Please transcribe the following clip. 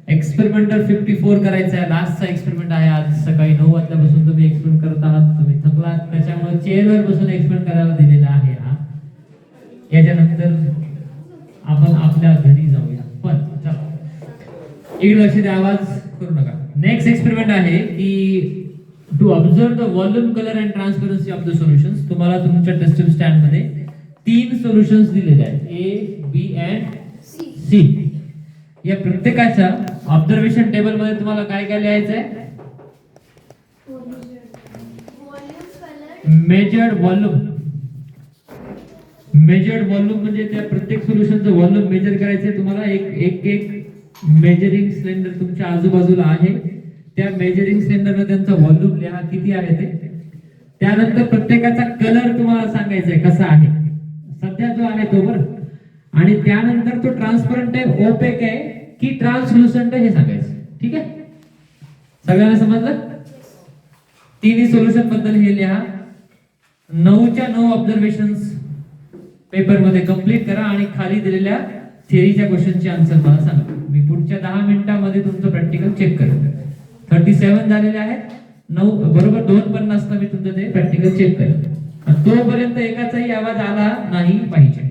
Experimenter 54 करायचा आहे. लास्टचा experiment आहे. आज सकाळी 9 वाजल्यापासून तुम्ही एक्सपेरिमेंट करत आहात. तुम्ही थकलात, त्याच्यामुळे चेअरवर बसून एक्सपेरिमेंट करायला दिलेला आहे. याच्यानंतर आपण आपल्या घरी जाऊया. पण चला इकडे लक्ष द्या, आवाज करू नका. नेक्स्ट एक्सपेरिमेंट आहे की to observe the volume, colour and transparency of the solutions. तुम्हाला तुमच्या टेस्ट ट्यूब स्टँड मध्ये 3 सोल्युशन्स दिलेले आहेत, ए, बी अँड सी. या प्रत्येकाच्या ऑब्झर्वेशन टेबल मध्ये तुम्हाला काय काय लिहायचं आहे? Measured volume. मेजर्ड व्हॉल्यूम म्हणजे त्या प्रत्येक सोल्युशनचं व्हॉल्यूम मेजर करायचंय तुम्हाला. एक मेजरिंग सिलेंडर तुमच्या आजूबाजूला आहे. त्या मेजरिंग सिलेंडरने त्यांचा व्हॉल्यूम लिहा किती आहे ते. त्यानंतर प्रत्येकाचा कलर तुम्हाला सांगायचा आहे कसा आहे सध्या जो आहे तो, बरं. आणि त्यानंतर तो ट्रान्सपरंट आहे, ओपेक आहे की ट्रान्सलुसंट आहे हे सांगायचं. ठीक आहे, सगळ्यांना समजलं? तिन्ही सोल्युशन बद्दल हे लिहा. 9च्या 9 ऑब्झर्वेशन्स पेपर मध्ये कंप्लीट करा आणि खाली दिलेल्या थिअरीच्या क्वेश्चनचे आन्सर मला सांगा. मी पुढच्या 10 मिनिटांमध्ये तुमचं प्रॅक्टिकल चेक करेन. 37 झालेले आहेत. 9 बरोबर 2:50 मी तुमचं ते प्रॅक्टिकल चेक करेन. तोपर्यंत एकाचाही आवाज आला नाही पाहिजे.